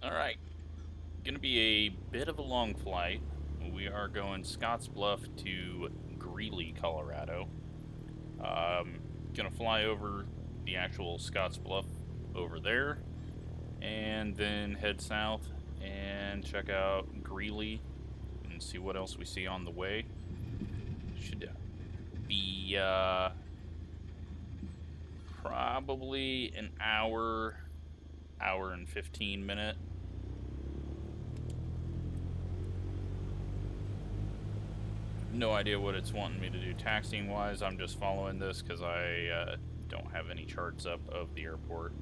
Alright, gonna be a bit of a long flight. We are going Scottsbluff to Greeley, Colorado. Gonna fly over the actual Scottsbluff over there, and then head south and check out Greeley and see what else we see on the way. Should be probably an hour and 15 minute. No idea what it's wanting me to do taxiing wise. I'm just following this because I don't have any charts up of the airport.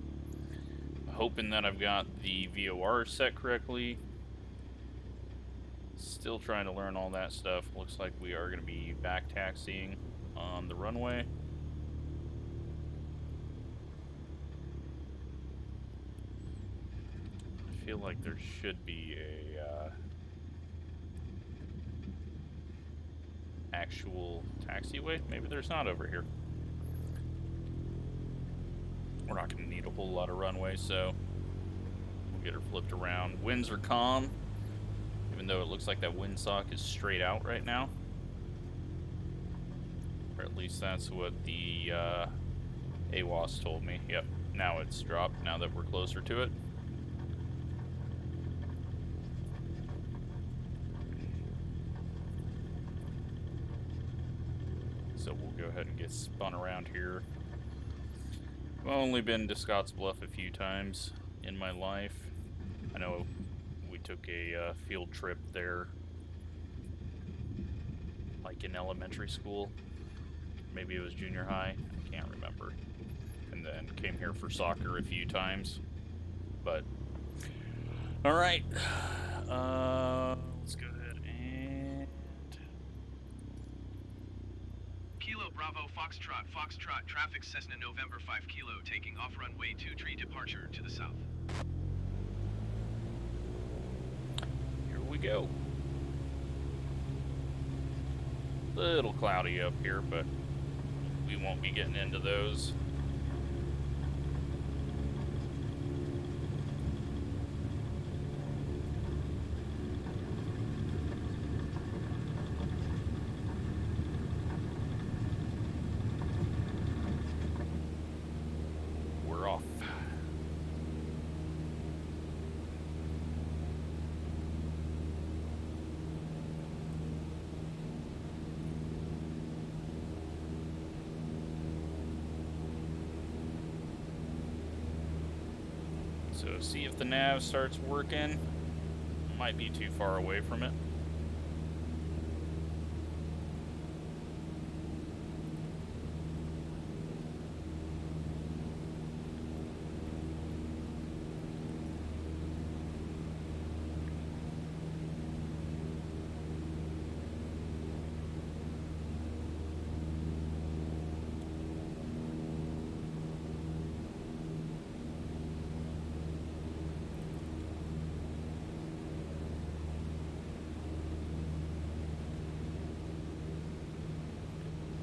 Hoping that I've got the VOR set correctly. Still trying to learn all that stuff. Looks like we are going to be back taxiing on the runway. I feel like there should be a actual taxiway. Maybe there's not over here. We're not going to need a whole lot of runway, so we'll get her flipped around. Winds are calm, even though it looks like that windsock is straight out right now. Or at least that's what the AWAS told me. Yep, now it's dropped, now that we're closer to it. So we'll go ahead and get spun around here. I've only been to Scottsbluff a few times in my life. I know we took a field trip there, like in elementary school. Maybe it was junior high. I can't remember. And then came here for soccer a few times. But, alright. Let's go ahead and... Kilo Bravo Foxtrot, traffic Cessna November 5 Kilo, taking off runway 23 departure to the south. Here we go. Little cloudy up here, but we won't be getting into those. We're off. So see if the nav starts working. Might be too far away from it.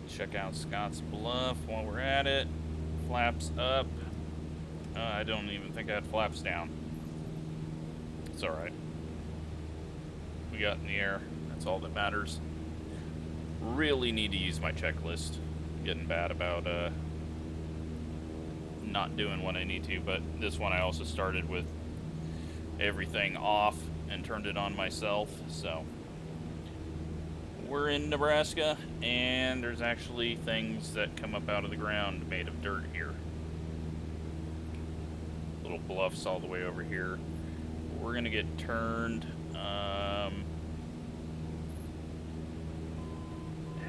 Check out Scottsbluff while we're at it. Flaps up. I don't even think I had flaps down. It's alright. We got in the air. That's all that matters. Really need to use my checklist. Getting bad about not doing what I need to, but this one I also started with everything off and turned it on myself, so... We're in Nebraska, and there's actually things that come up out of the ground made of dirt here. Little bluffs all the way over here. We're gonna get turned,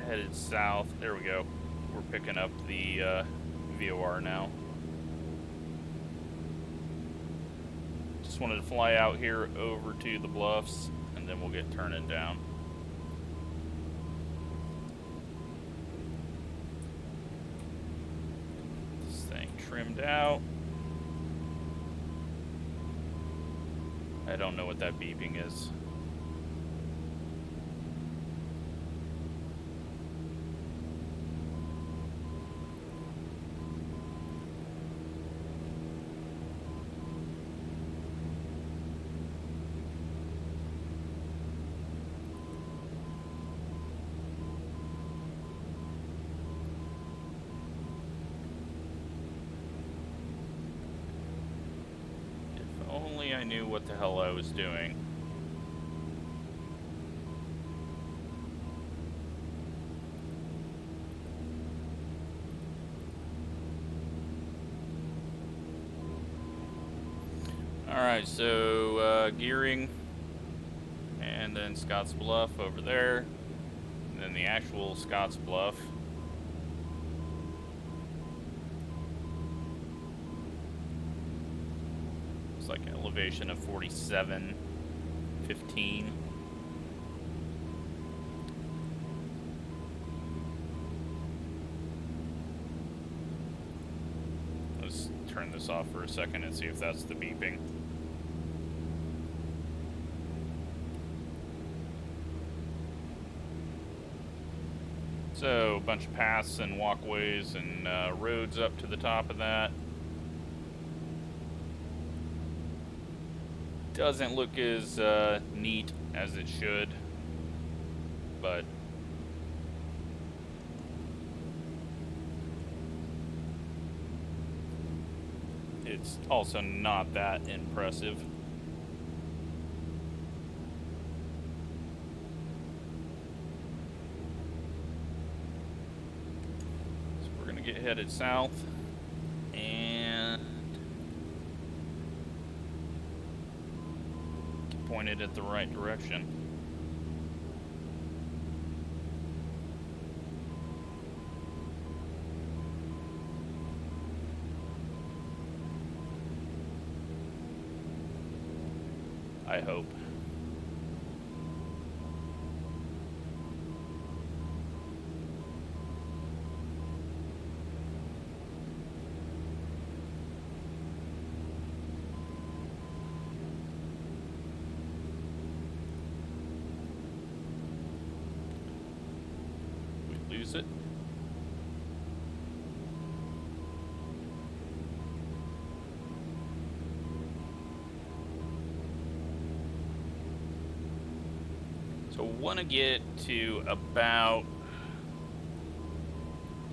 headed south. There we go. We're picking up the VOR now. Just wanted to fly out here over to the bluffs, and then we'll get turning down. Trimmed out. I don't know what that beeping is. I knew what the hell I was doing. Alright, so gearing, and then Scottsbluff over there, and then the actual Scottsbluff. It's like an elevation of 47.15. Let's turn this off for a second and see if that's the beeping. So, a bunch of paths and walkways and roads up to the top of that. Doesn't look as neat as it should, but it's also not that impressive. So we're gonna get headed south and get pointed at the right direction. I hope. We lose it. So want to get to about,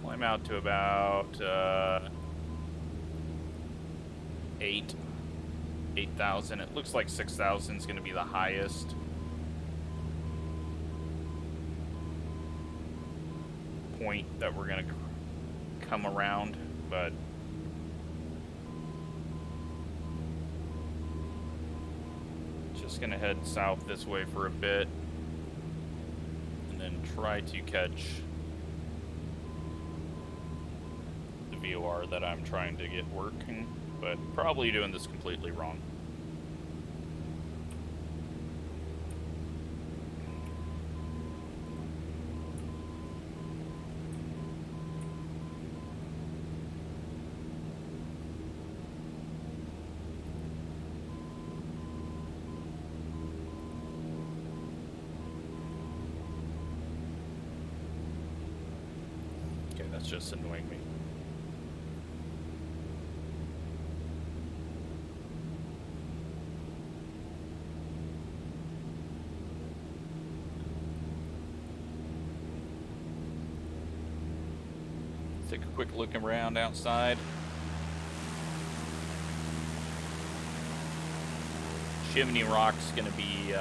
climb out to about 8,000. It looks like 6,000 is going to be the highest point that we're going to come around, but just going to head south this way for a bit. And try to catch the VOR that I'm trying to get working, but probably doing this completely wrong. That's just annoying me. Take a quick look around outside. Chimney Rock's gonna be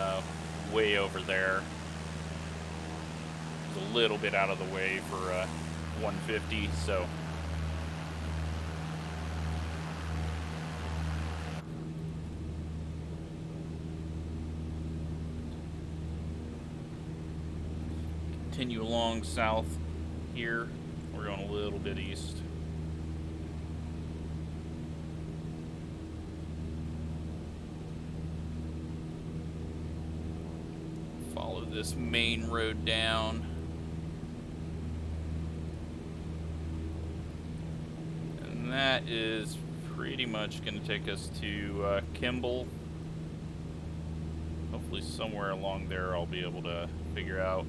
way over there. It's a little bit out of the way for 150, so continue along south here. We're going a little bit east. Follow this main road down. And that is pretty much going to take us to Kimball. Hopefully somewhere along there I'll be able to figure out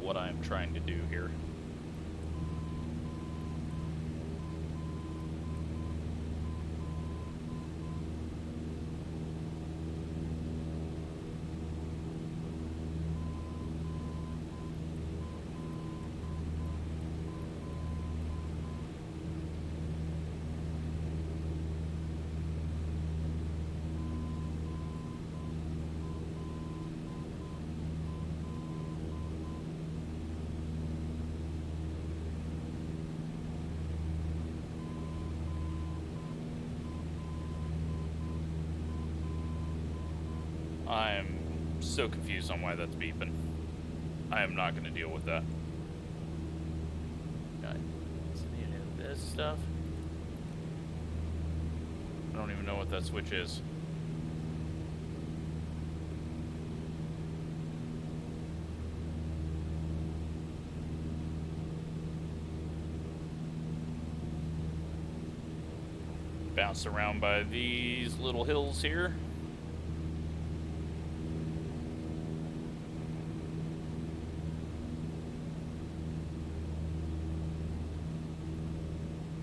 what I'm trying to do here. I'm so confused on why that's beeping. I am not going to deal with that. Got any of this stuff? I don't even know what that switch is. Bounce around by these little hills here.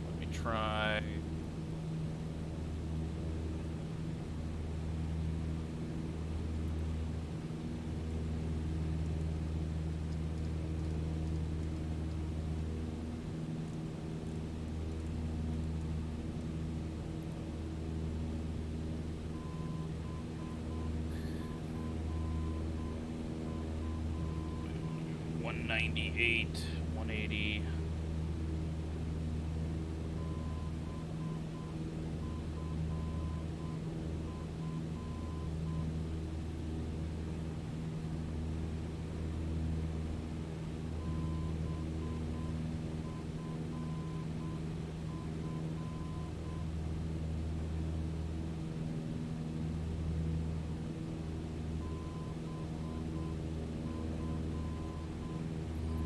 Let me try. $198, $180.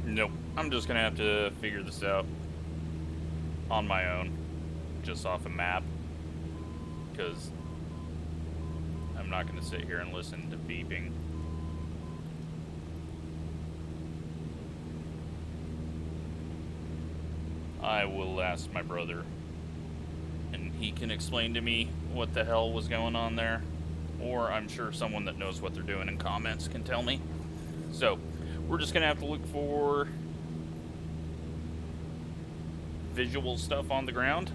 Nope. I'm just gonna have to figure this out on my own, just off a map, because I'm not gonna sit here and listen to beeping. I will ask my brother, and he can explain to me what the hell was going on there, or I'm sure someone that knows what they're doing in comments can tell me. So, we're just gonna have to look for visual stuff on the ground,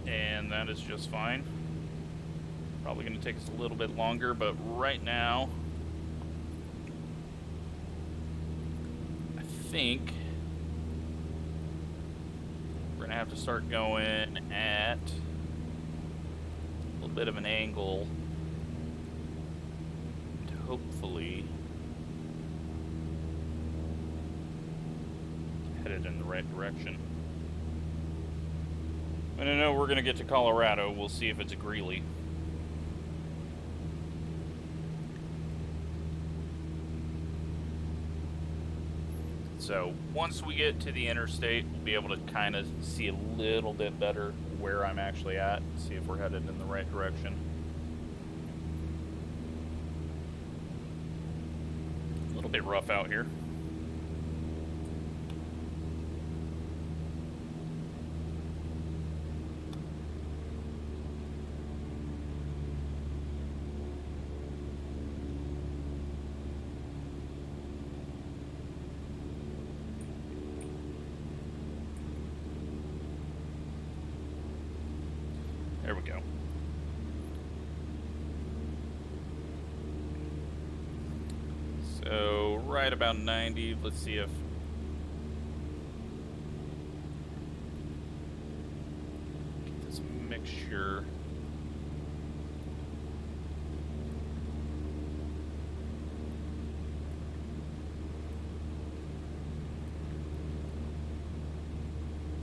and that is just fine. Probably gonna take us a little bit longer, but right now, I think we're gonna have to start going at a little bit of an angle, and hopefully headed in the right direction. And I know we're gonna get to Colorado. We'll see if it's a Greeley. So once we get to the interstate, we'll be able to kind of see a little bit better where I'm actually at, see if we're headed in the right direction. A little bit rough out here. There we go. So, right about 90. Let's see if... get this mixture...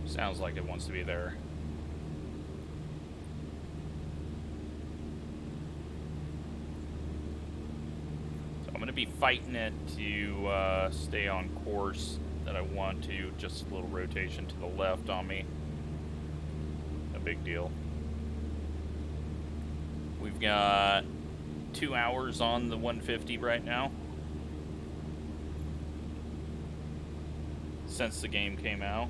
Sounds like it wants to be there. I'm going to be fighting it to stay on course that I want to. Just a little rotation to the left on me. No big deal. We've got 2 hours on the 150 right now. Since the game came out.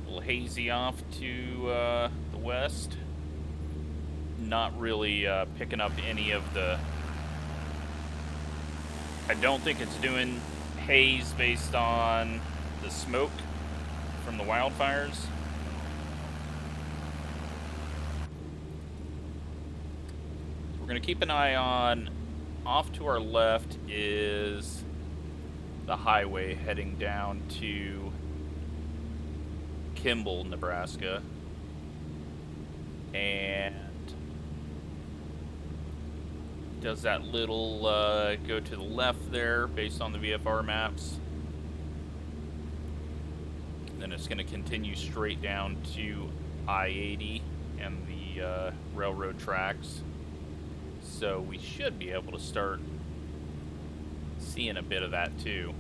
A little hazy off to the west. Not really picking up any of the... I don't think it's doing haze based on the smoke from the wildfires. We're going to keep an eye on... Off to our left is the highway heading down to Kimball, Nebraska. And does that little go to the left there based on the VFR maps. Then it's going to continue straight down to I-80 and the railroad tracks. So we should be able to start seeing a bit of that too.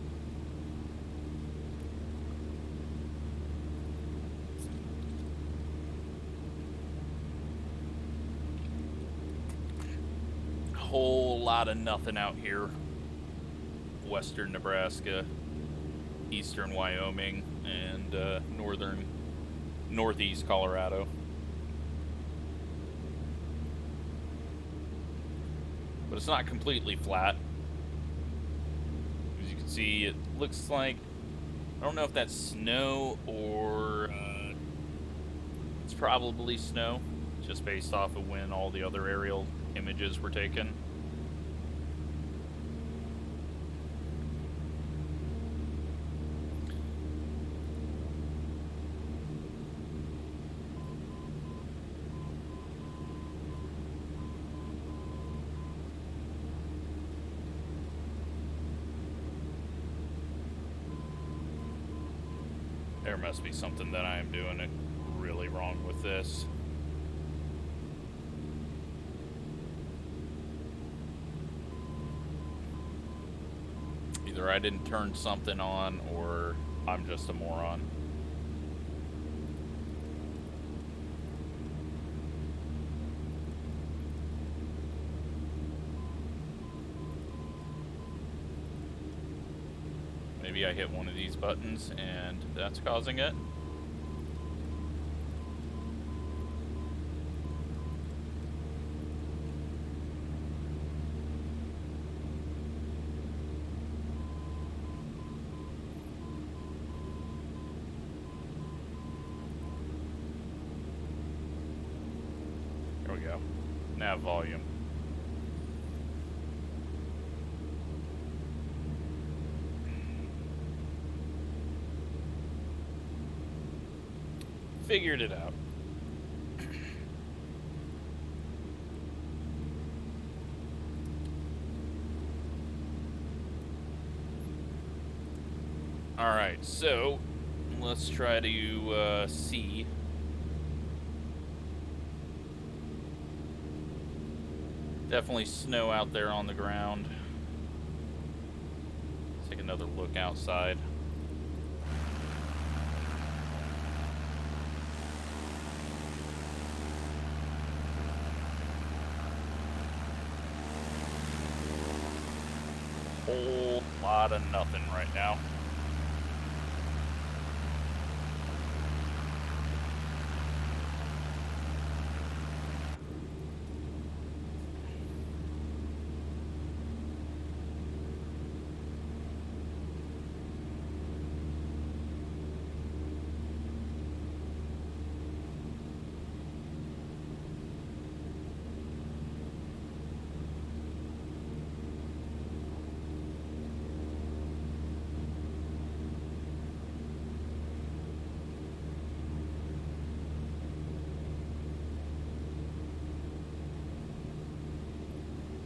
Whole lot of nothing out here. Western Nebraska, eastern Wyoming, and northeast Colorado. But it's not completely flat. As you can see, it looks like, I don't know if that's snow or it's probably snow, just based off of when all the other aerial images were taken. There must be something that I am doing it really wrong with this. Either I didn't turn something on or I'm just a moron. Maybe I hit one of these buttons and that's causing it. There we go. Nav volume. Figured it out. Alright, so let's try to see. Definitely snow out there on the ground. Let's take another look outside. Whole lot of nothing right now.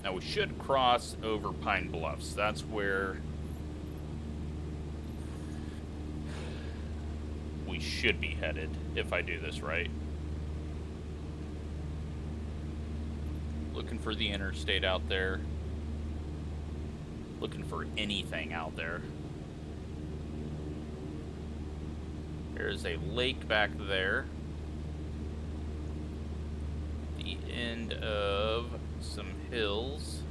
Now we should cross over Pine Bluffs. That's where we should be headed if I do this right. Looking for the interstate out there. Looking for anything out there. There's a lake back there. The end of some hills.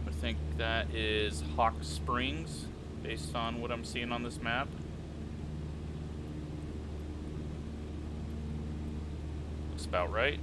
I think that is Hawk Springs, based on what I'm seeing on this map. Looks about right.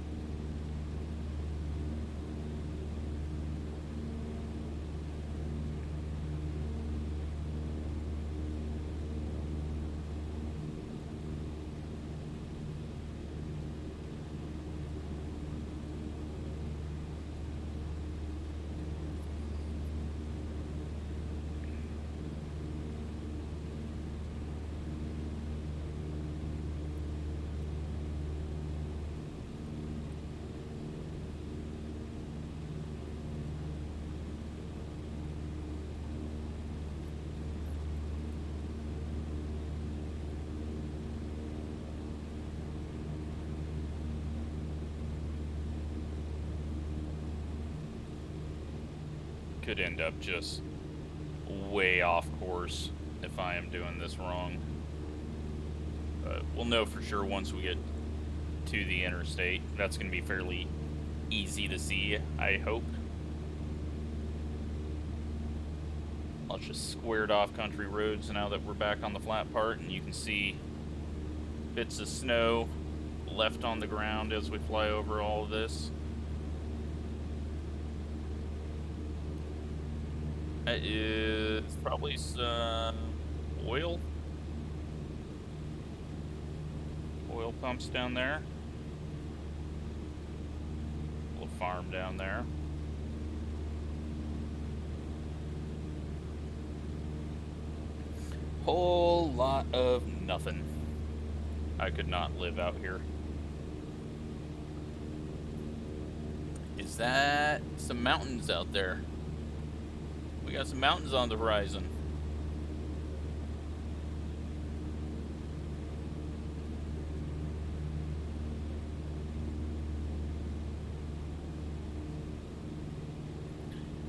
Could end up just way off course if I am doing this wrong. But we'll know for sure once we get to the interstate. That's going to be fairly easy to see, I hope. Let's just squared off country roads now that we're back on the flat part, and you can see bits of snow left on the ground as we fly over all of this. That is probably some oil pumps down there. A little farm down there. Whole lot of nothing. I could not live out here. Is that some mountains out there? We got some mountains on the horizon.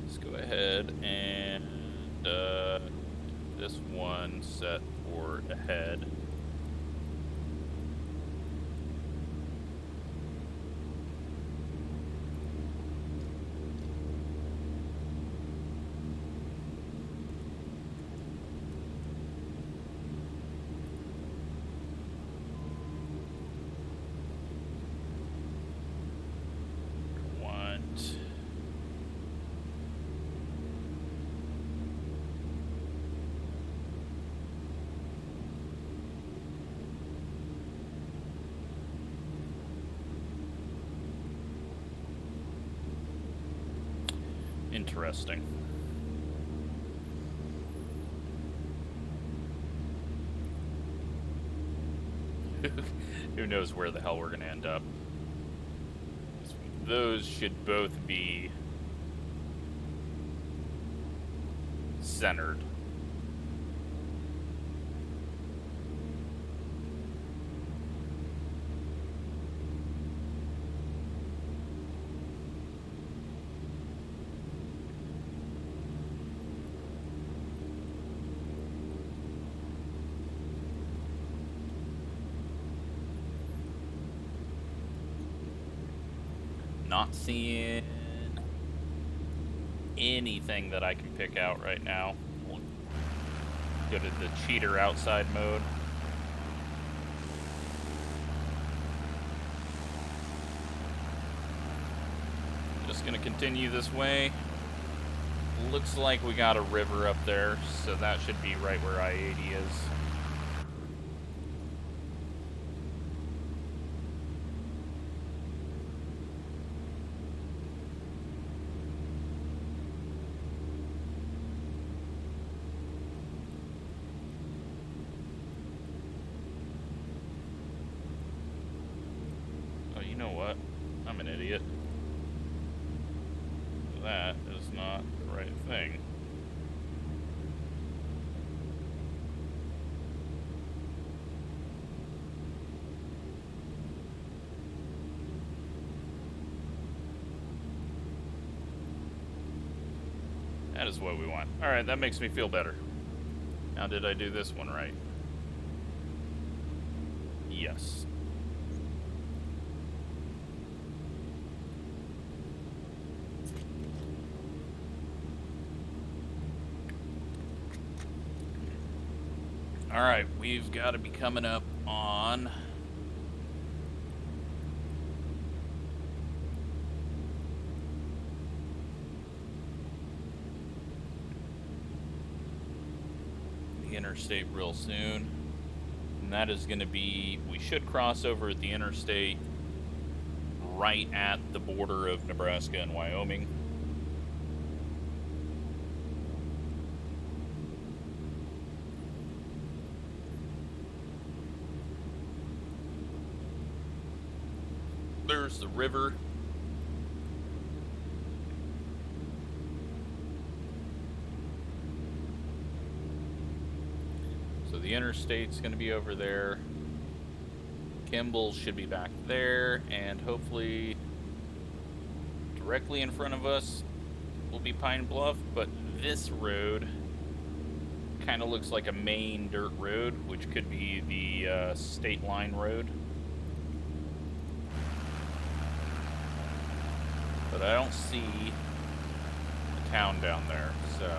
Let's go ahead and this one set for ahead. Interesting. Who knows where the hell we're going to end up. Those should both be centered. Not seeing anything that I can pick out right now. We'll go to the cheater outside mode. Just gonna continue this way. Looks like we got a river up there, so that should be right where I-80 is. You know what? I'm an idiot. That is not the right thing. That is what we want. Alright, that makes me feel better. Now, did I do this one right? Yes. Alright, we've got to be coming up on the interstate real soon. And that is going to be, we should cross over at the interstate right at the border of Nebraska and Wyoming. There's the river. So the interstate's going to be over there. Kimball should be back there, and hopefully directly in front of us will be Pine Bluff, but this road kind of looks like a main dirt road, which could be the state line road. But I don't see a town down there, so...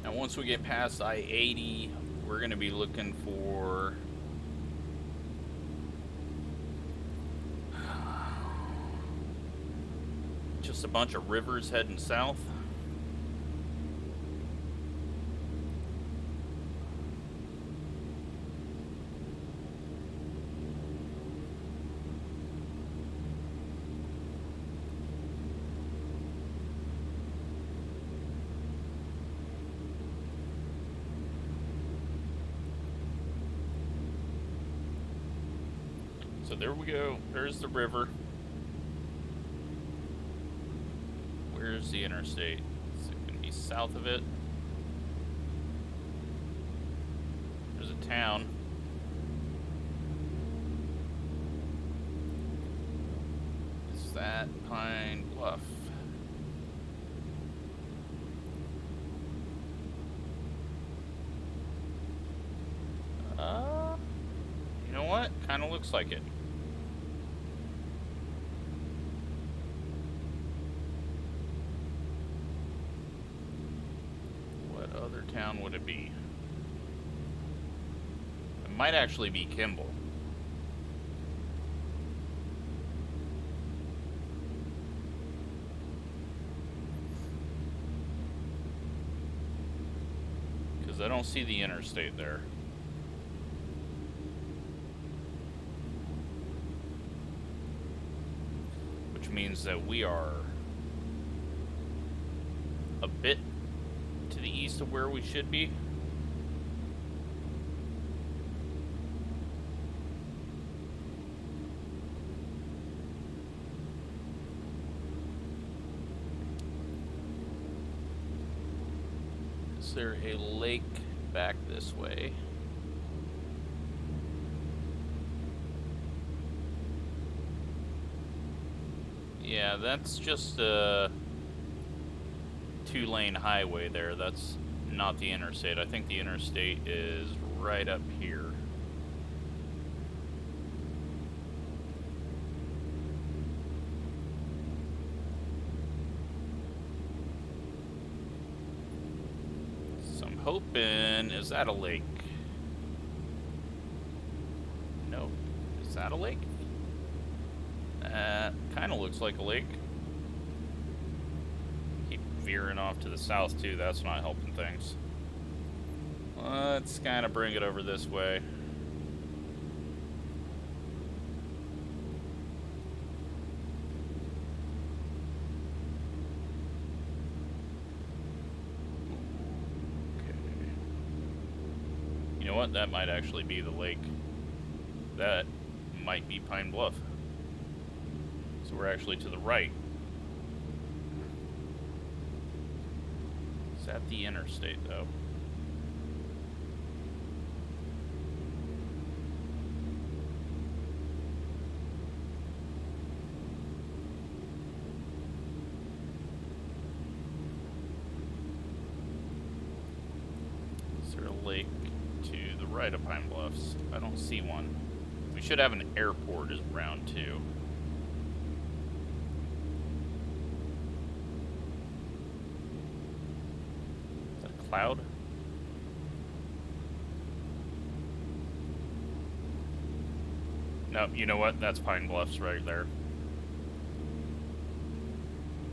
Now, once we get past I-80, we're going to be looking for just a bunch of rivers heading south. So there we go. There's the river. Where's the interstate? Is it going to be south of it? There's a town. Is that Pine Bluff? You know what? Kind of looks like it. What other town would it be? It might actually be Kimball. Because I don't see the interstate there. Which means that we are a bit to the east of where we should be. Is there a lake back this way? Yeah, that's just a two-lane highway there. That's not the interstate. I think the interstate is right up here. So I'm hoping... Is that a lake? No. Is that a lake? Kind of looks like a lake. Keep veering off to the south too, that's not helping things. Let's kind of bring it over this way. Okay. You know what? That might actually be the lake. That might be Pine Bluff. So we're actually to the right. Is that the interstate, though? Is there a lake to the right of Pine Bluffs? I don't see one. We should have an airport around, too. Cloud. No, you know what? That's Pine Bluffs right there.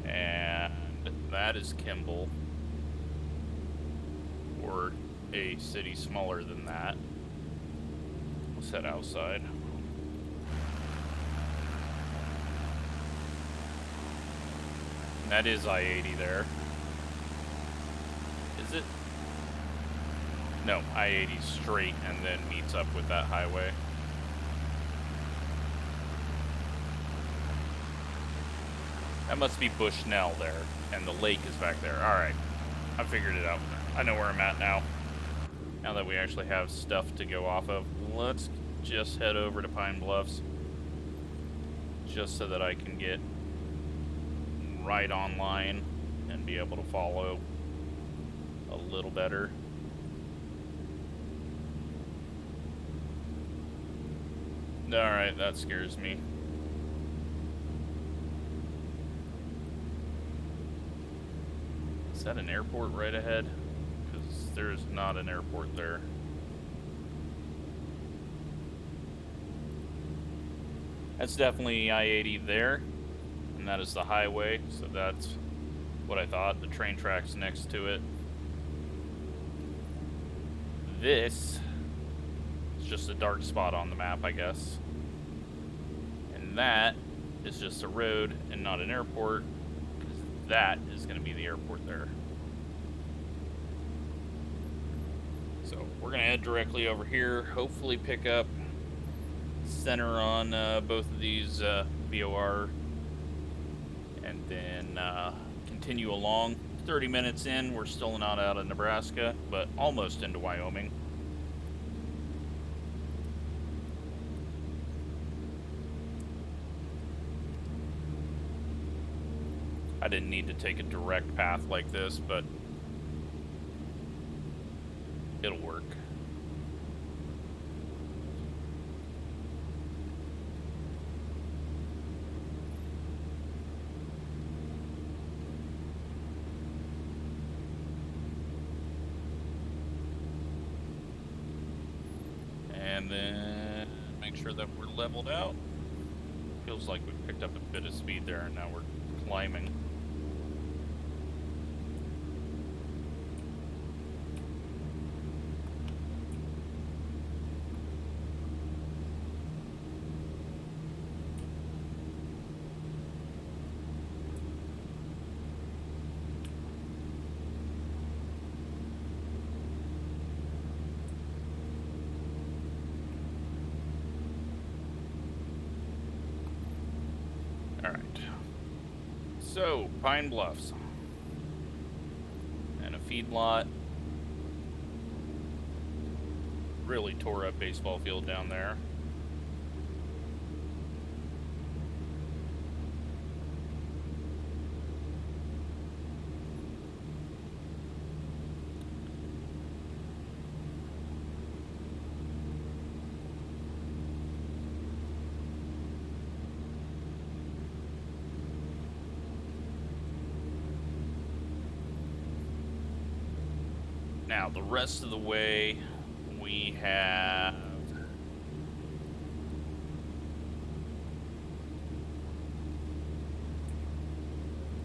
And that is Kimball. Or a city smaller than that. Let's head outside. That is I-80 there. Is it? No, I-80 straight and then meets up with that highway. That must be Bushnell there, and the lake is back there. Alright, I figured it out. I know where I'm at now. Now that we actually have stuff to go off of, let's just head over to Pine Bluffs. Just so that I can get right online and be able to follow a little better. Alright, that scares me. Is that an airport right ahead? Because there's not an airport there. That's definitely I-80 there, and that is the highway, so that's what I thought. The train track's next to it. This is just a dark spot on the map, I guess. And that is just a road and not an airport, because that is going to be the airport there. So we're going to head directly over here, hopefully pick up center on both of these VOR, and then continue along. 30 minutes in, we're still not out of Nebraska, but almost into Wyoming. I didn't need to take a direct path like this, but it'll work. And then make sure that we're leveled out. Feels like we picked up a bit of speed there, and now we're climbing. So, Pine Bluffs. And a feedlot. Really tore up baseball field down there. Now, the rest of the way, we have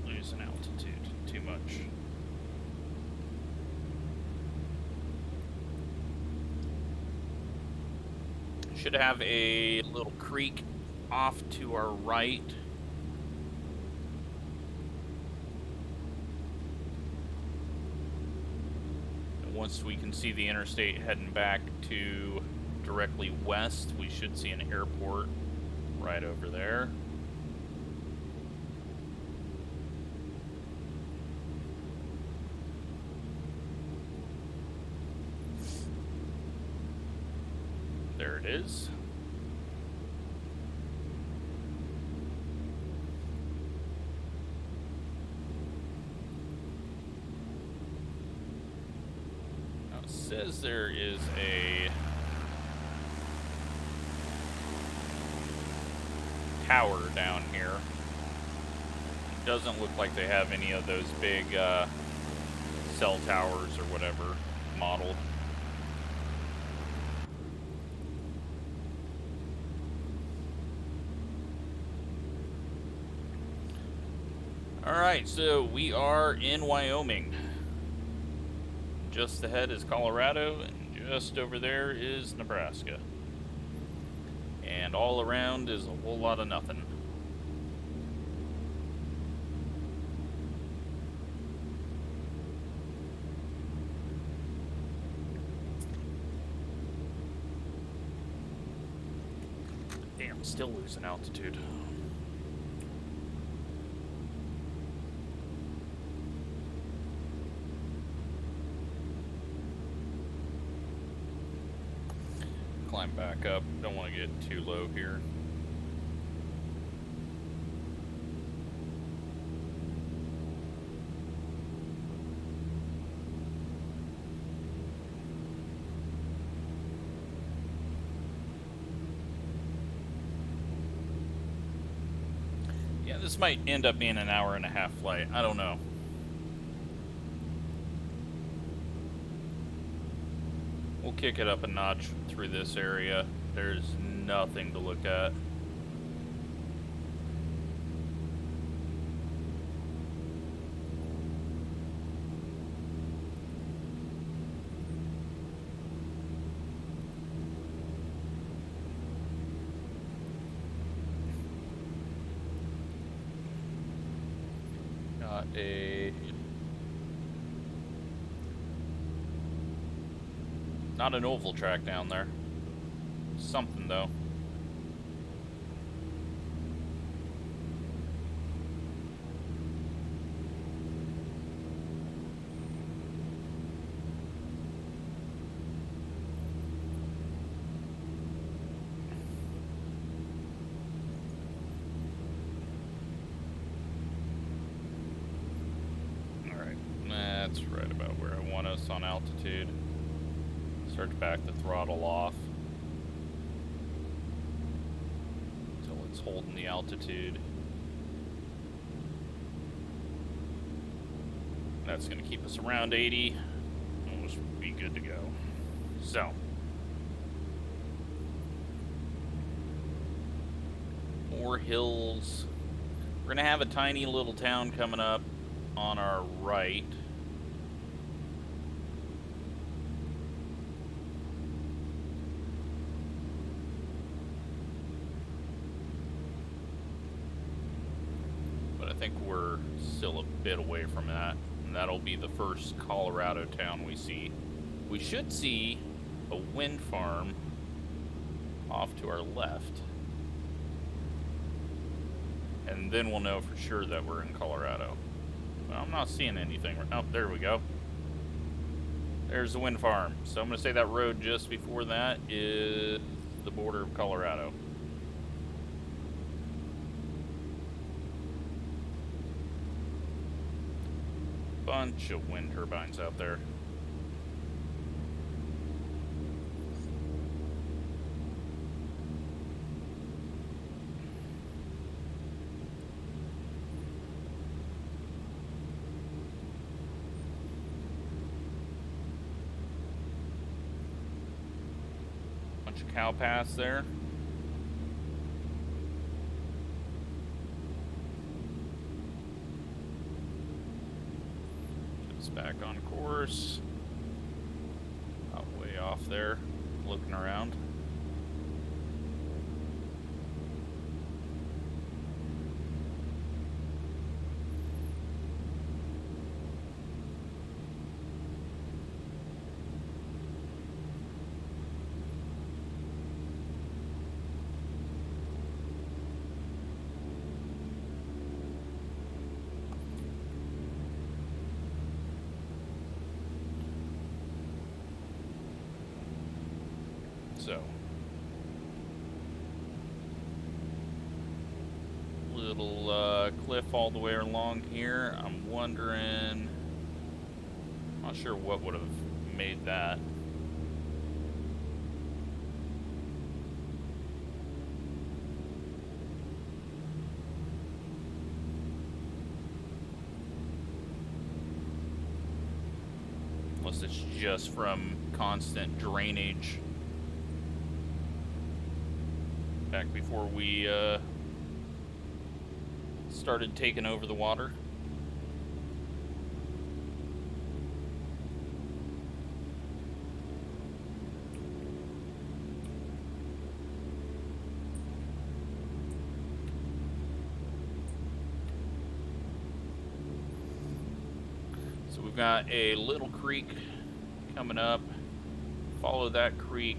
losing altitude too much. Should have a little creek off to our right. Once we can see the interstate heading back to directly west, we should see an airport right over there. There it is. Says there is a tower down here. Doesn't look like they have any of those big cell towers or whatever modeled. Alright, so we are in Wyoming. Just ahead is Colorado, and just over there is Nebraska. And all around is a whole lot of nothing. Damn, still losing altitude. Climb back up. Don't want to get too low here. Yeah, this might end up being an hour-and-a-half flight. I don't know. We'll kick it up a notch through this area. There's nothing to look at. Not an oval track down there. Something though. Alright, that's right about where I want us on altitude. Start to back the throttle off until it's holding the altitude. That's going to keep us around 80, and we'll be good to go. So, more hills. We're going to have a tiny little town coming up on our right. I think we're still a bit away from that, and that'll be the first Colorado town we see. We should see a wind farm off to our left, and then we'll know for sure that we're in Colorado. Well, I'm not seeing anything. Oh, there we go. There's the wind farm. So I'm going to say that road just before that is the border of Colorado. Bunch of wind turbines out there. Bunch of cow paths there. Back on course. Way off there, looking around. So, little cliff all the way along here. I'm wondering, not sure what would have made that. Unless it's just from constant drainage back before we started taking over the water. So we've got a little creek coming up. Follow that creek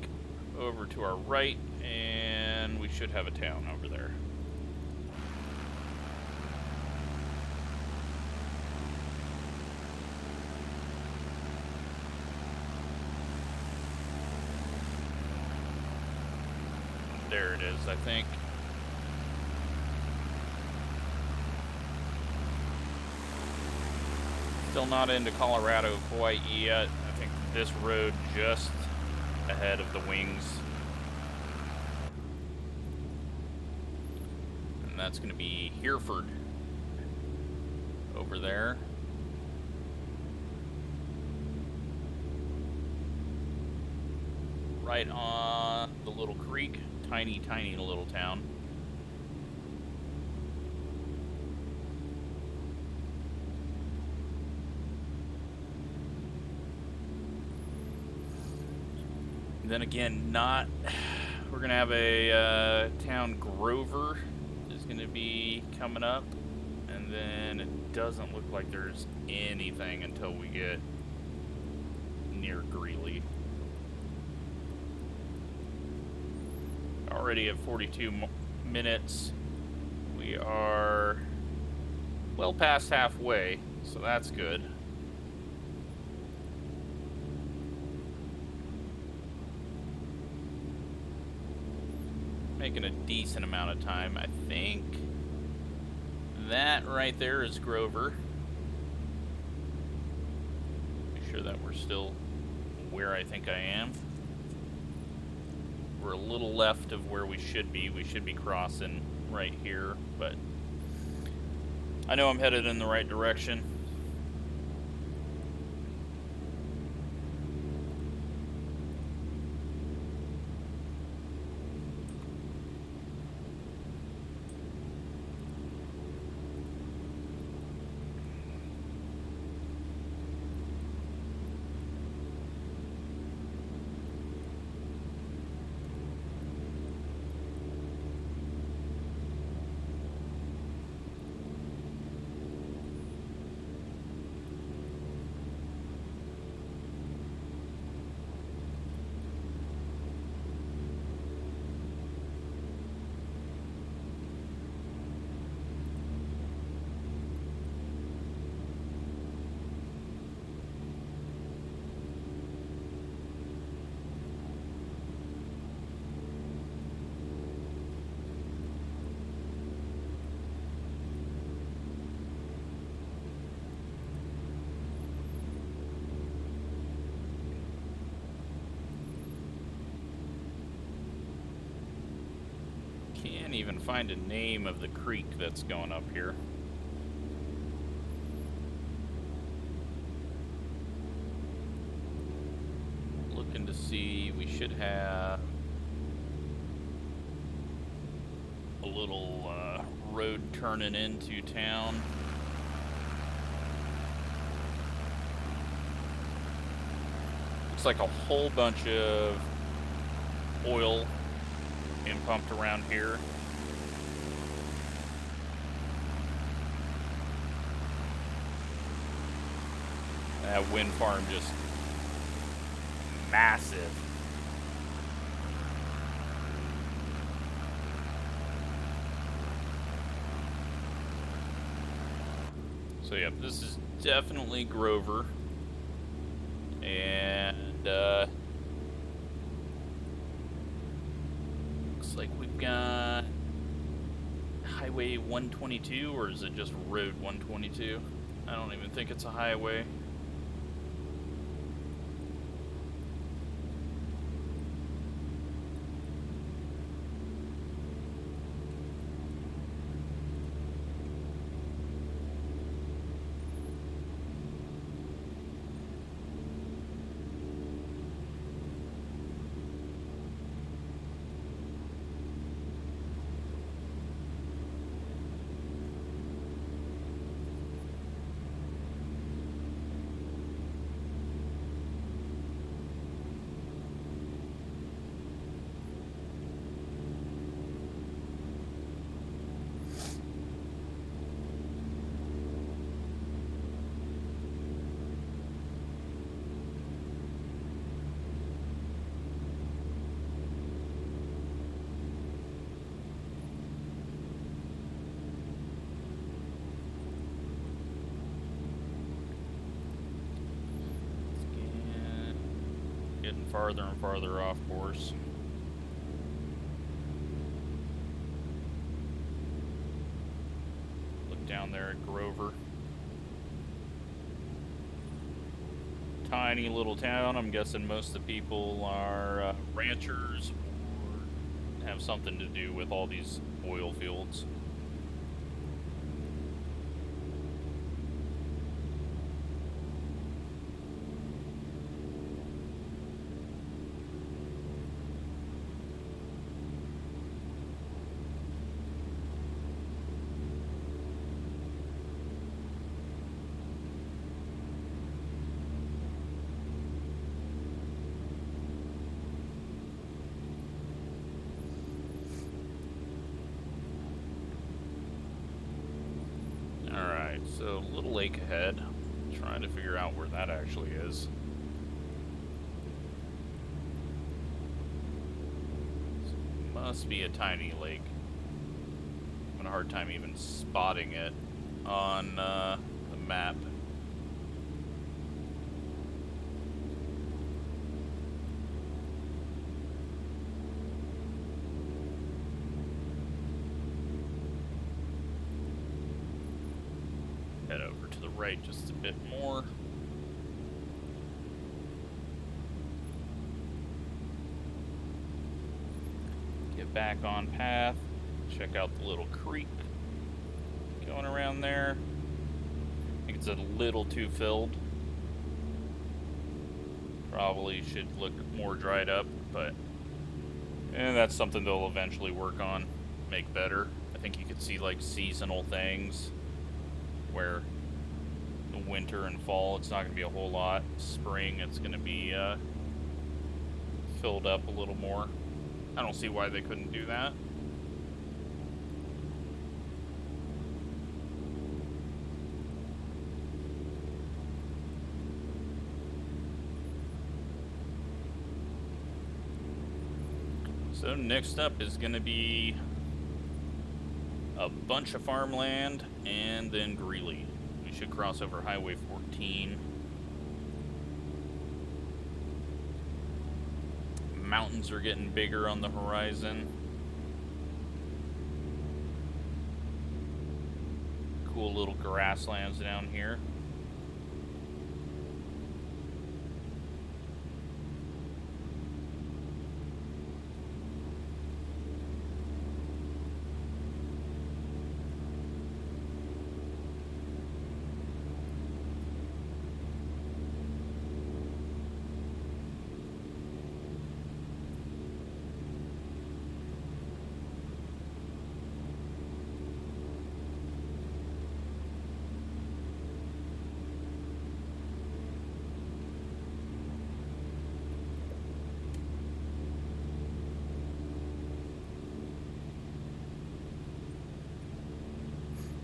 over to our right, and we should have a town over there. There it is, I think. Still not into Colorado quite yet. I think this road just ahead of the wings. And that's going to be Hereford over there. Right on the little creek. Tiny, tiny little town. And then again, we're gonna have a town Grover is gonna be coming up, and then it doesn't look like there's anything until we get near Greeley. Already at 42 minutes. We are well past halfway, so that's good. Making a decent amount of time. I think that right there is Grover. Make sure that we're still where I think I am. We're a little left of where we should be. We should be crossing right here, but I know I'm headed in the right direction. Can't even find a name of the creek that's going up here. Looking to see, we should have a little road turning into town. Looks like a whole bunch of oil being pumped around here. That wind farm just massive. So yeah, this is definitely Grover. And looks like we've got Highway 122, or is it just Road 122? I don't even think it's a highway. Getting farther and farther off course. Look down there at Grover. Tiny little town. I'm guessing most of the people are ranchers or have something to do with all these oil fields. Alright, so little lake ahead. Trying to figure out where that actually is. Must be a tiny lake. I'm having a hard time even spotting it on the map. Head over to the right just a bit more. Get back on path. Check out the little creek going around there. I think it's a little too filled. Probably should look more dried up, but that's something they'll eventually work on, make better. I think you could see like seasonal things where the winter and fall it's not going to be a whole lot. Spring it's going to be filled up a little more. I don't see why they couldn't do that. So next up is going to be a bunch of farmland and then Greeley. We should cross over Highway 14. Mountains are getting bigger on the horizon. Cool little grasslands down here.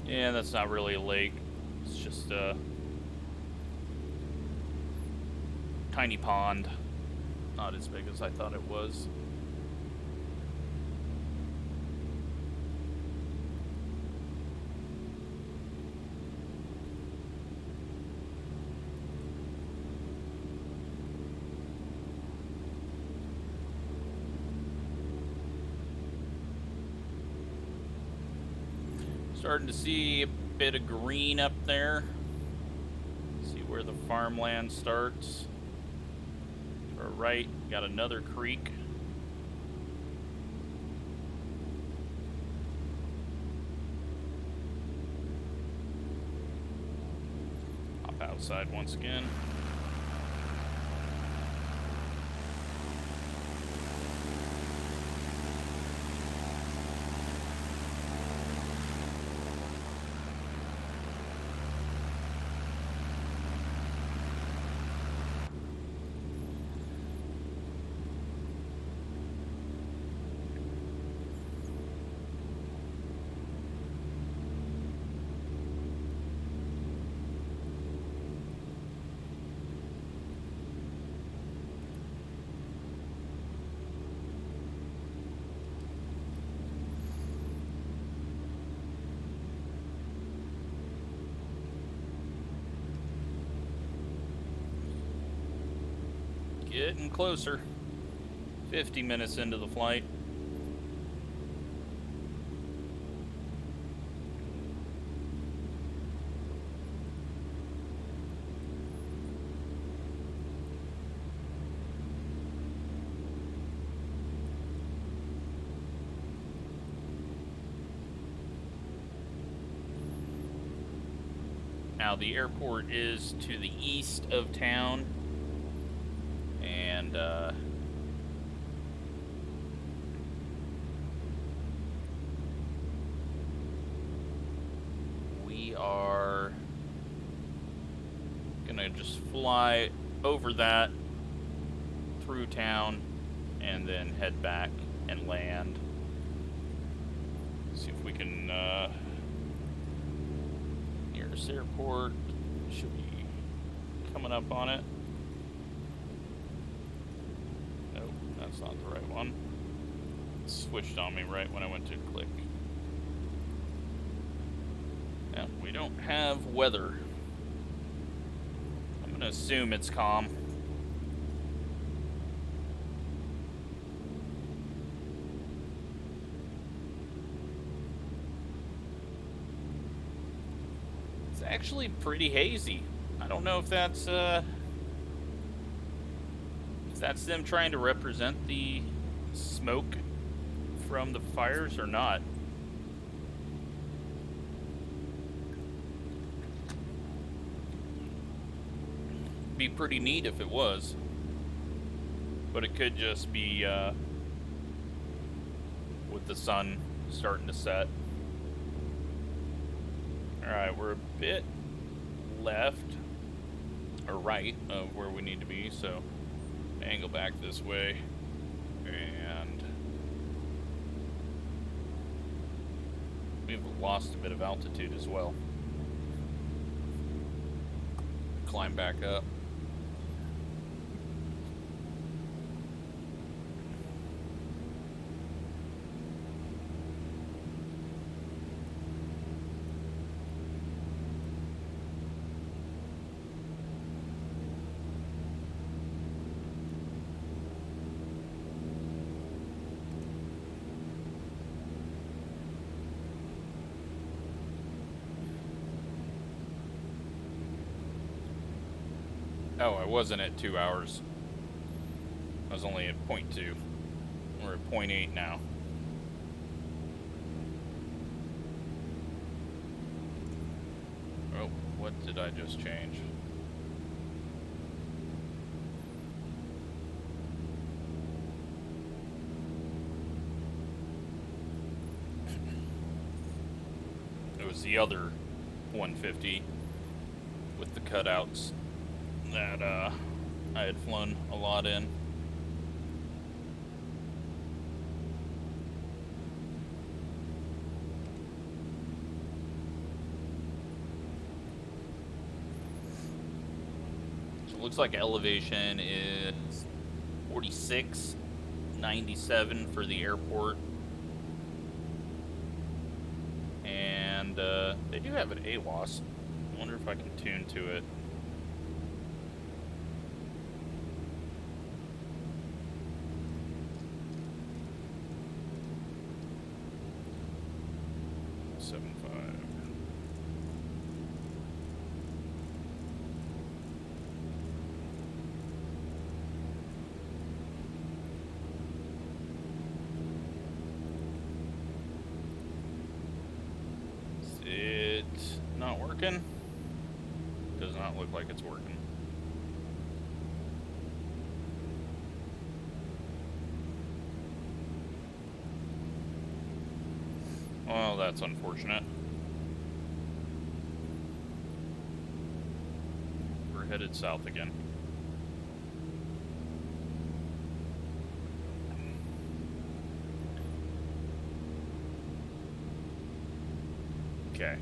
Yeah, that's not really a lake. It's just a tiny pond. Not as big as I thought it was. Starting to see a bit of green up there. See where the farmland starts. To our right, got another creek. Hop outside once again. Getting closer. 50 minutes into the flight. Now, the airport is to the east of town, and we are gonna just fly over that through town and then head back and land. See if we can nearest airport should be coming up on it. Nope, that's not the right one. It switched on me right when I went to click. Yeah, we don't have weather. I'm gonna assume it's calm. It's actually pretty hazy. I don't know if that's them trying to represent the smoke from the fires or not. Be pretty neat if it was, but it could just be with the sun starting to set. Alright, we're a bit left or right of where we need to be, so angle back this way, and we've lost a bit of altitude as well. Climb back up. Oh, I wasn't at 2 hours. I was only at 0.2. We're at 0.8 now. Oh, what did I just change? It was the other 150 with the cutouts that I had flown a lot in. So it looks like elevation is 46.97 for the airport. And they do have an AWAS. I wonder if I can tune to it. Not working? Does not look like it's working. Well, that's unfortunate. We're headed south again. Okay.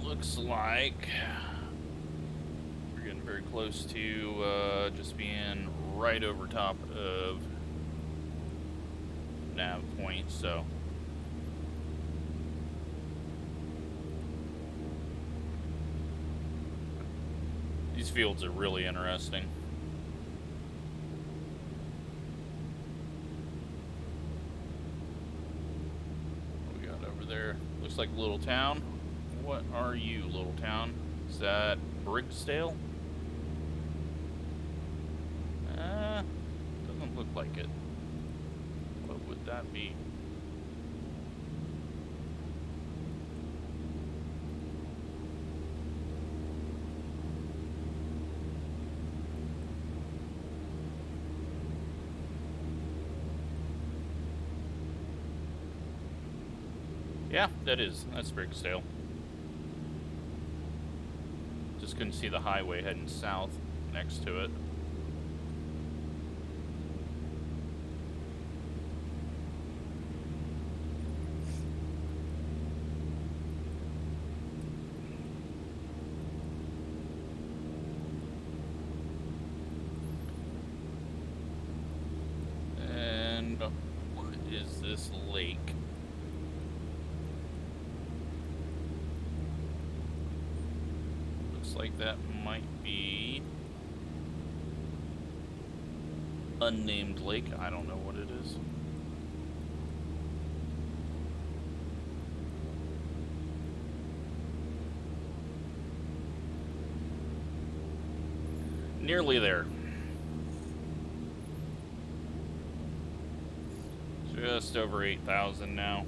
Looks like we're getting very close to just being right over top of nav point, so. These fields are really interesting. What we got over there? Looks like Little Town. What are you, Little Town? Is that Briggsdale? Doesn't look like it. What would that be? Yeah, that's Briggsdale. Just couldn't see the highway heading south next to it. And what is this lake? Like that might be unnamed lake. I don't know what it is. Nearly there. Just over 8,000 now.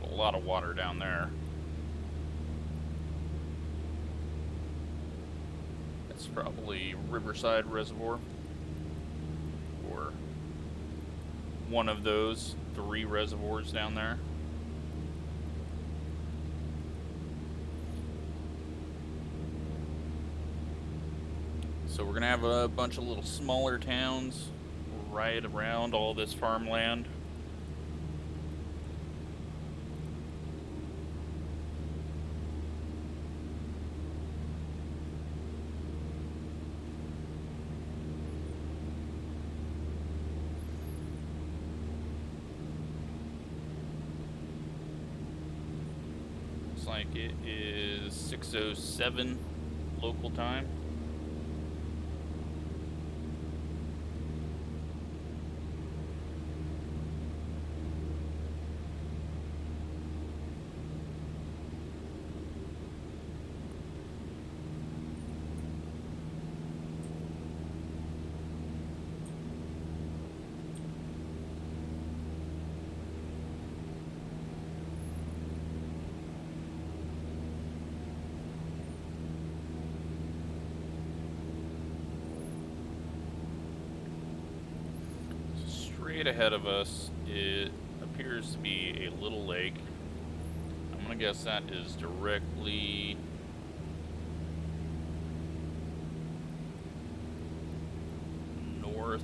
A lot of water down there. That's probably Riverside Reservoir, or one of those 3 reservoirs down there. So we're gonna have a bunch of little smaller towns right around all this farmland. Like it is 6:07 local time. Straight ahead of us, it appears to be a little lake. I'm gonna guess that is directly north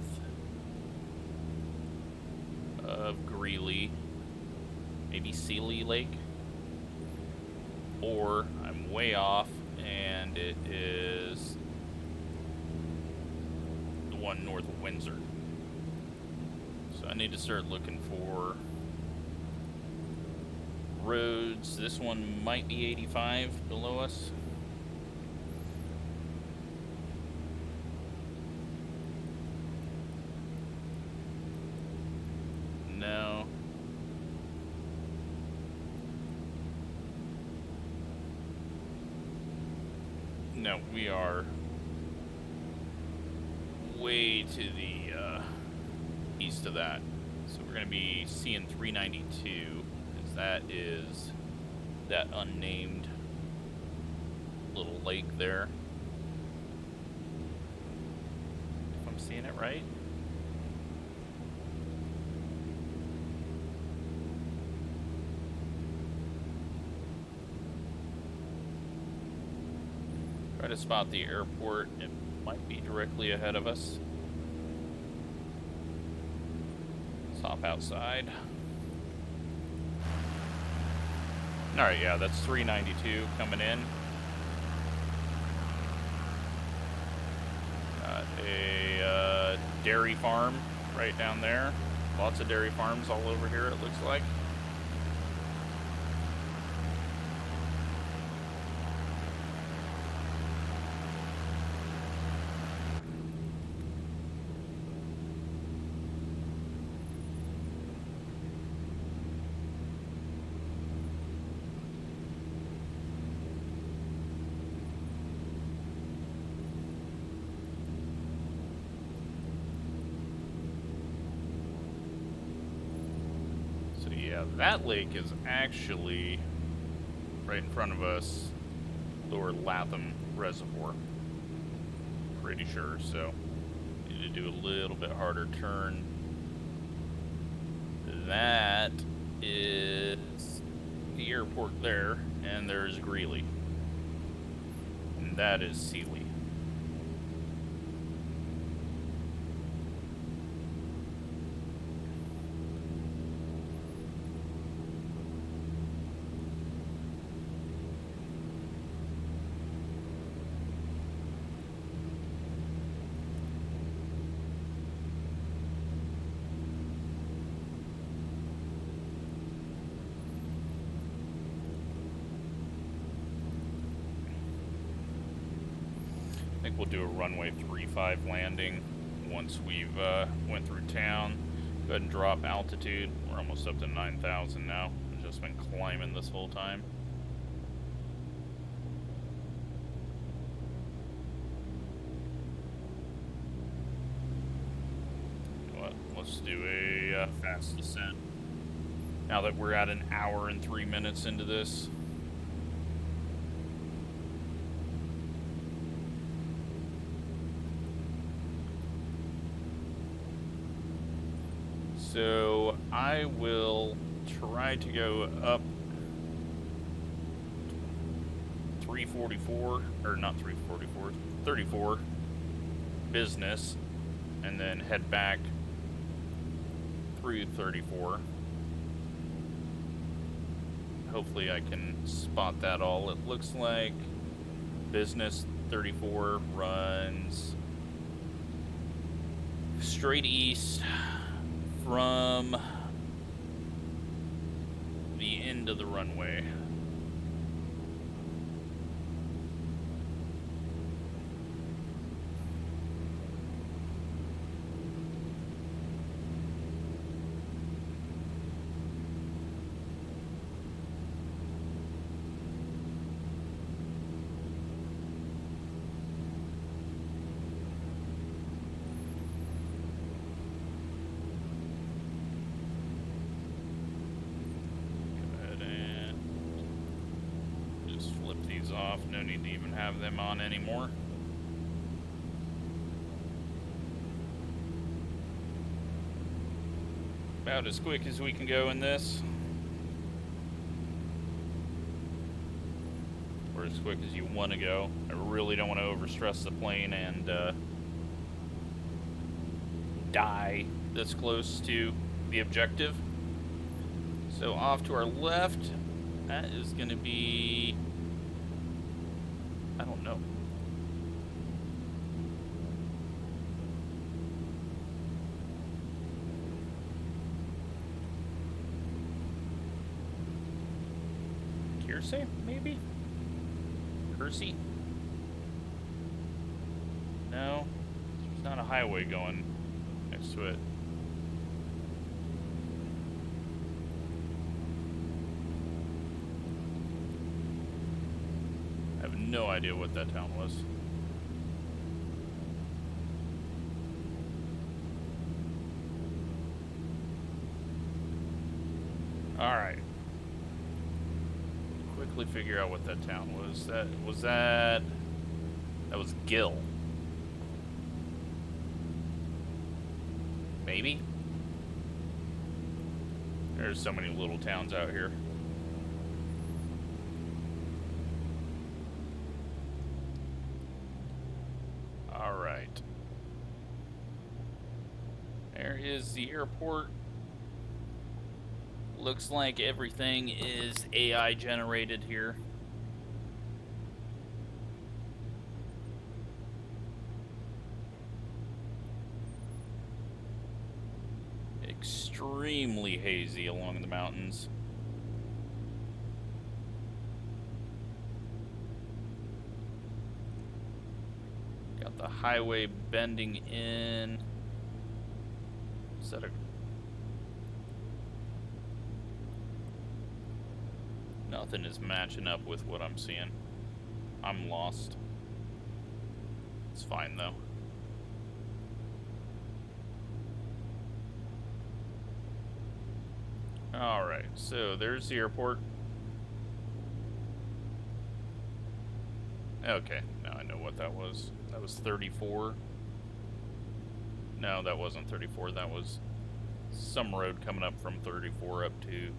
of Greeley, maybe Sealy Lake, or I'm way off and it is the one north of Windsor. So I need to start looking for roads. This one might be 85 below us. No. No, we are way to the east of that. So we're going to be seeing 392, because that is that unnamed little lake there. If I'm seeing it right. Try to spot the airport. It might be directly ahead of us. Let's hop outside. Alright, yeah, that's 392 coming in. a dairy farm right down there. Lots of dairy farms all over here, it looks like. Yeah, that lake is actually right in front of us, Lower Latham Reservoir. Pretty sure, so need to do a little bit harder turn. That is the airport there, and there's Greeley. And that is Sealy. I think we'll do a runway 35 landing once we've went through town. Go ahead and drop altitude. We're almost up to 9,000 now. I've just been climbing this whole time. Let's do a fast descent. Now that we're at an hour and 3 minutes into this. So I will try to go up 344, or not 344, 34 business, and then head back through 34. Hopefully I can spot that all. It looks like business 34 runs straight east from the end of the runway. Off. No need to even have them on anymore. About as quick as we can go in this. Or as quick as you want to go. I really don't want to overstress the plane and die this close to the objective. So off to our left, that is going to be... I don't know. Kearsey, maybe? Kersey? No, there's not a highway going next to it. I have no idea what that town was. Alright. Quickly figure out what that town was. That was Gill. Maybe? There's so many little towns out here. Alright. There is the airport. Looks like everything is AI generated here. extremely hazy along the mountains. Got the highway bending in. Is that a... Nothing is matching up with what I'm seeing. I'm lost. It's fine though. Alright, so there's the airport. Okay, now I know what that was. That was 34. No, that wasn't 34. That was some road coming up from 34 up to...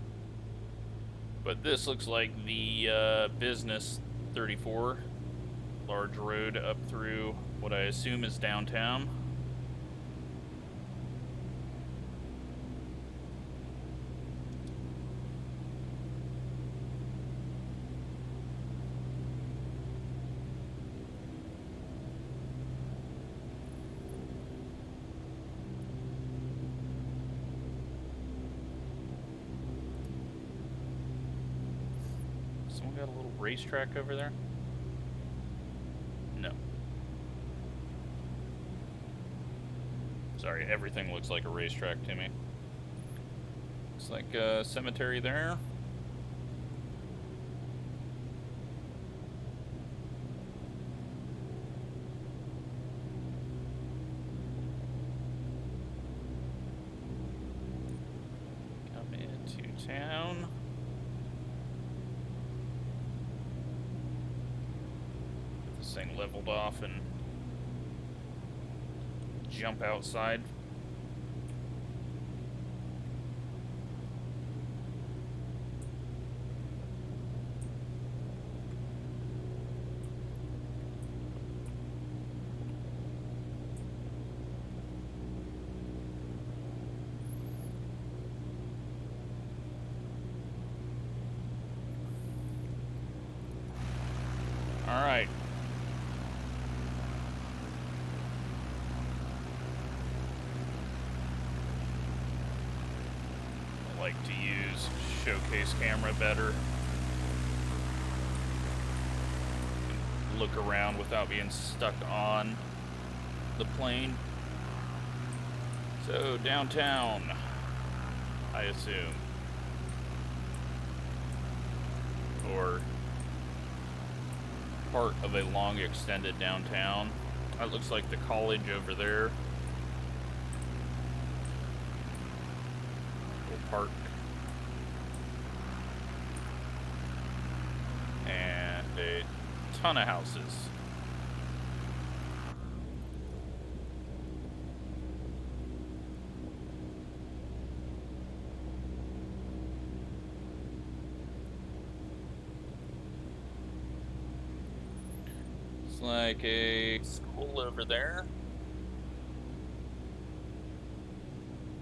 But this looks like the business 34. Large road up through what I assume is downtown. Someone got a little racetrack over there? No. Sorry, everything looks like a racetrack to me. Looks like a cemetery there. Come into town. Get this thing leveled off and jump outside. All right. I like to use showcase camera better. Look around without being stuck on the plane. So downtown, I assume. Or part of a long extended downtown. That looks like the college over there. Little park. And a ton of houses. Like a school over there.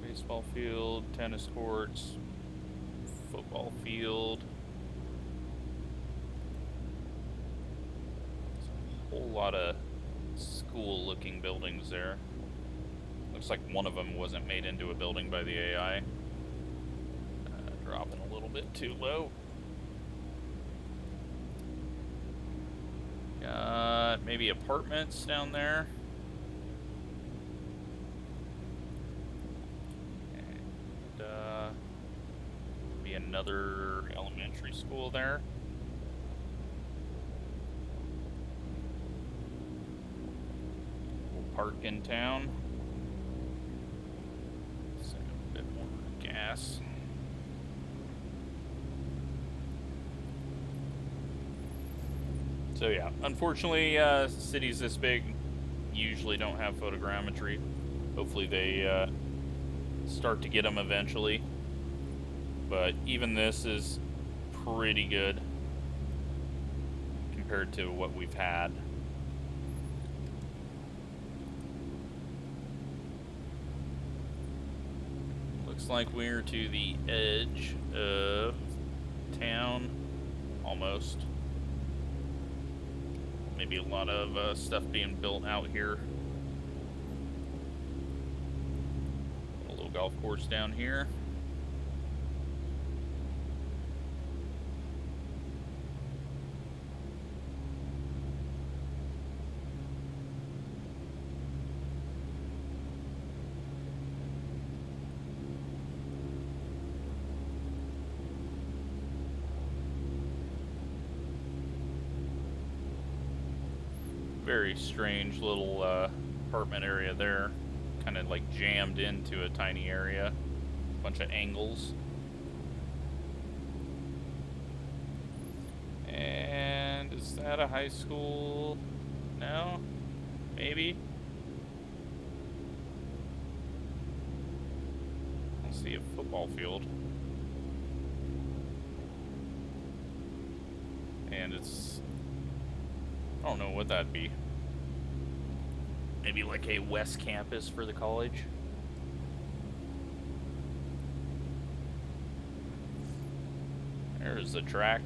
Baseball field, tennis courts, football field. There's a whole lot of school-looking buildings there. Looks like one of them wasn't made into a building by the AI. Dropping a little bit too low. Got maybe apartments down there. And be another elementary school there. We'll park in town. Send a bit more gas. So yeah, unfortunately, cities this big usually don't have photogrammetry. Hopefully they start to get them eventually. But even this is pretty good compared to what we've had. Looks like we're to the edge of town, almost. Maybe a lot of stuff being built out here. A little golf course down here. Very strange little apartment area there. Kind of like jammed into a tiny area. Bunch of angles. And is that a high school? No? Maybe? I see a football field. And it's... I don't know what that'd be. Maybe like a west campus for the college? There's the track.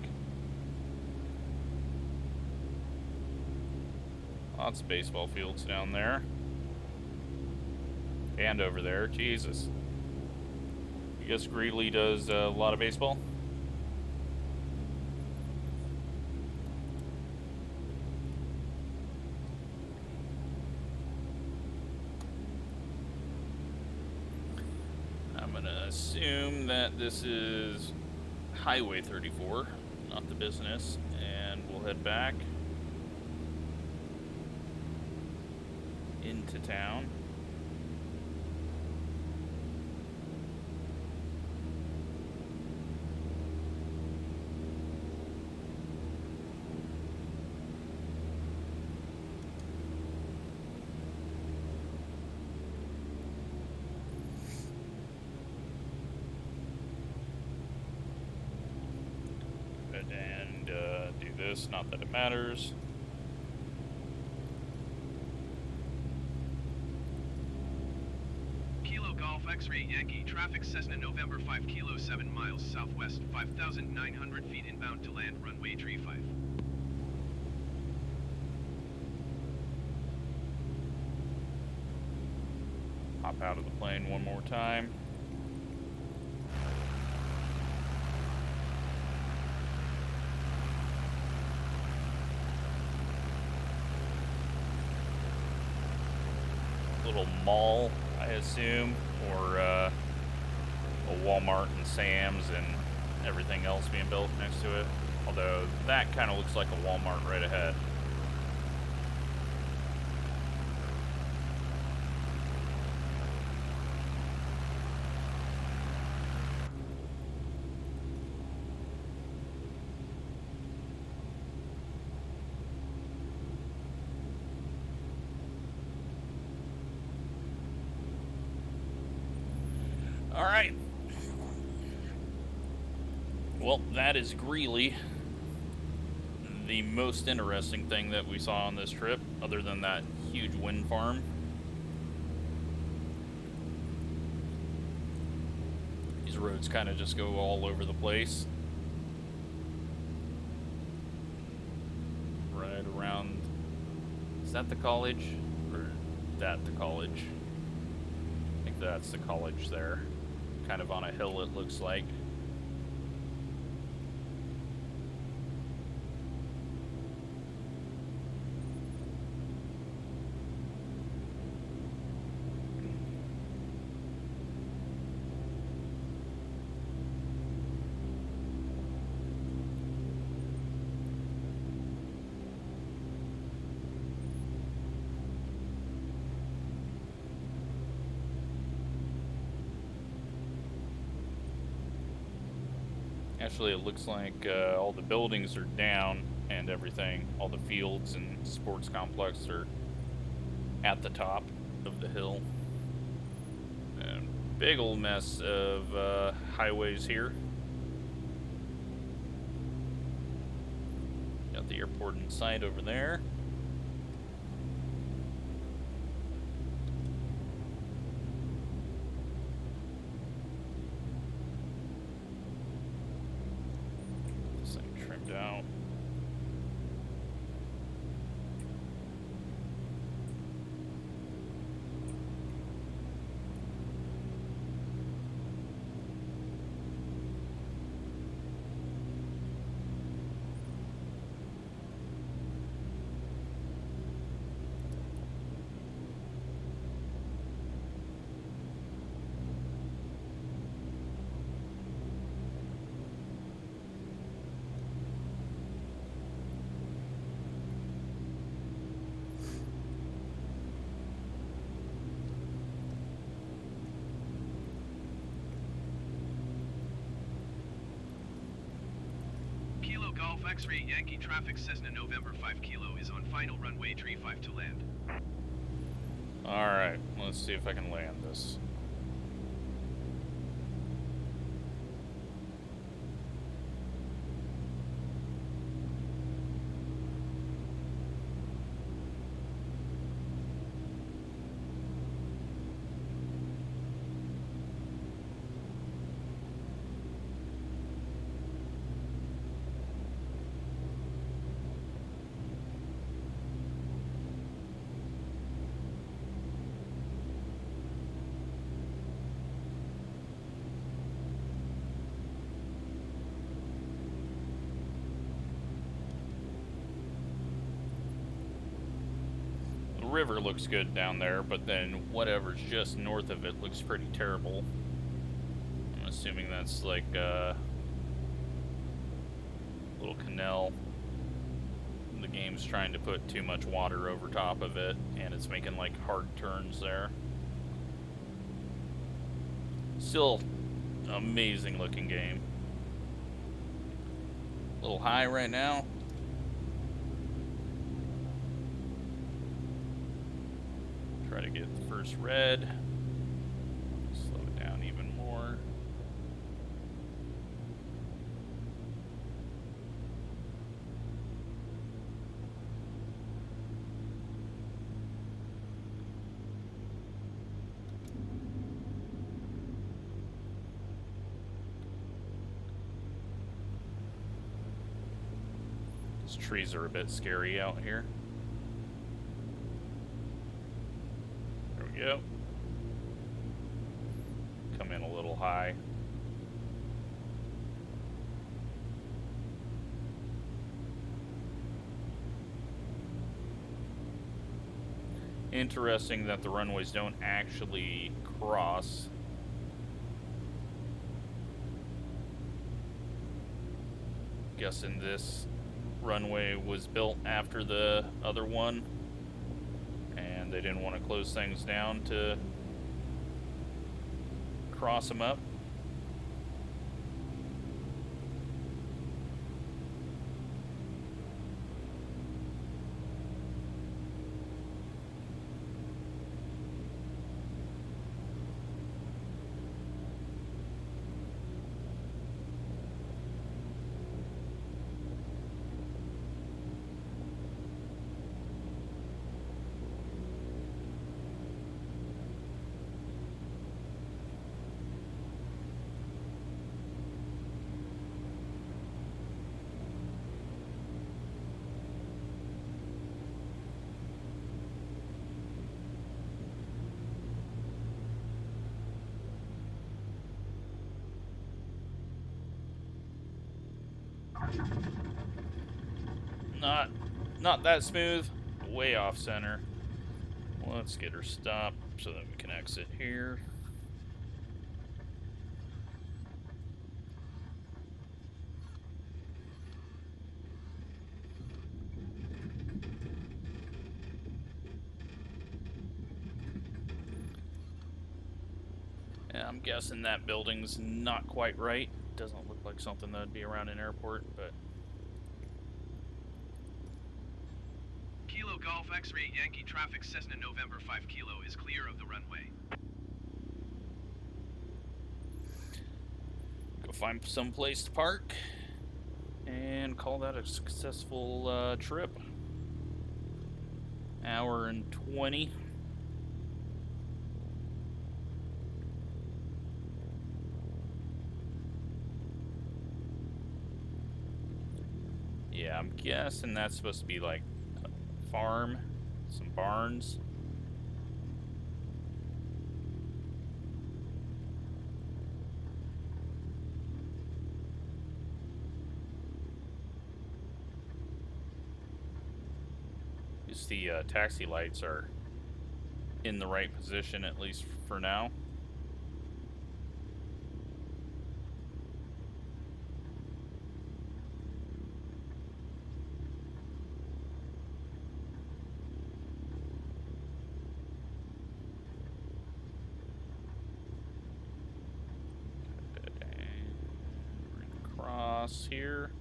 Lots of baseball fields down there. And over there. Jesus. I guess Greeley does a lot of baseball. I'm gonna assume that this is Highway 34, not the business, and we'll head back into town. And do this, not that it matters. Kilo Golf X-Ray Yankee, traffic Cessna November 5 Kilo 7 miles southwest, 5,900 feet inbound to land, runway 35. Hop out of the plane one more time. Little mall, I assume, or a Walmart and Sam's and everything else being built next to it. Although that kind of looks like a Walmart right ahead. Alright. Well, that is Greeley. The most interesting thing that we saw on this trip, other than that huge wind farm. These roads kind of just go all over the place. Right around... Is that the college? Or is that the college? I think that's the college there. Kind of on a hill, it looks like. Actually, it looks like all the buildings are down and everything. All the fields and sports complex are at the top of the hill. And big old mess of highways here. Got the airport in sight over there. Out. Golf X-ray Yankee traffic Cessna November 5 Kilo is on final runway 35 to land. Alright, let's see if I can land this. River looks good down there, but then whatever's just north of it looks pretty terrible. I'm assuming that's like a little canal. The game's trying to put too much water over top of it, and it's making like hard turns there. Still amazing looking game. A little high right now. Try to get the first red. Slow it down even more. These trees are a bit scary out here. Yep. Come in a little high. Interesting that the runways don't actually cross. Guessing this runway was built after the other one. They didn't want to close things down to cross them up. Not that smooth. Way off center. Let's get her stopped so that we can exit here. Yeah, I'm guessing that building's not quite right. Doesn't look like something that'd be around an airport, but Kilo Golf X-ray Yankee traffic Cessna November 5 Kilo is clear of the runway. go find some place to park and call that a successful trip. Hour and 20. Yeah, I'm guessing that's supposed to be like a farm, some barns. Just the taxi lights are in the right position, at least for now. Cross here.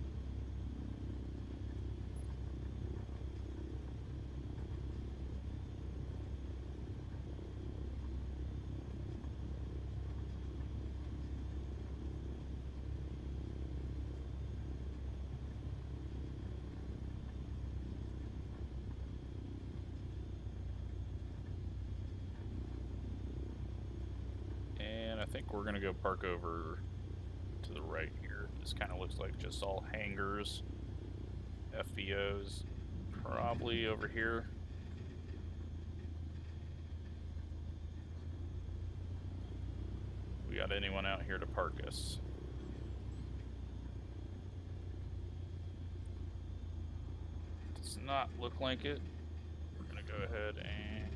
And I think we're going to go park over to the right here. This kind of looks like just all hangars. FBOs. Probably over here. We got anyone out here to park us? Does not look like it. We're going to go ahead and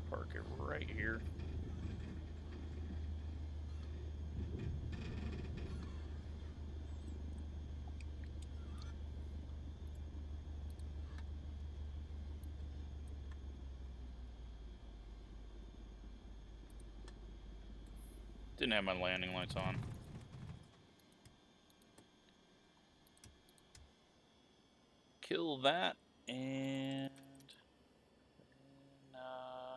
park it right here. Didn't have my landing lights on. Kill that, and I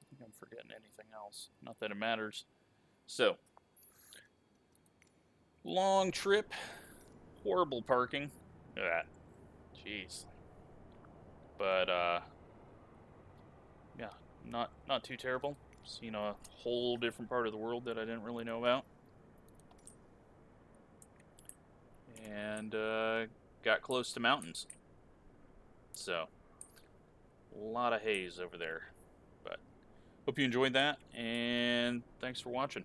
think I'm forgetting anything else. Not that it matters. So, long trip, horrible parking. Look at that. Jeez. But yeah, not too terrible. Seen a whole different part of the world that I didn't really know about. And got close to mountains. So, a lot of haze over there. But hope you enjoyed that, and thanks for watching.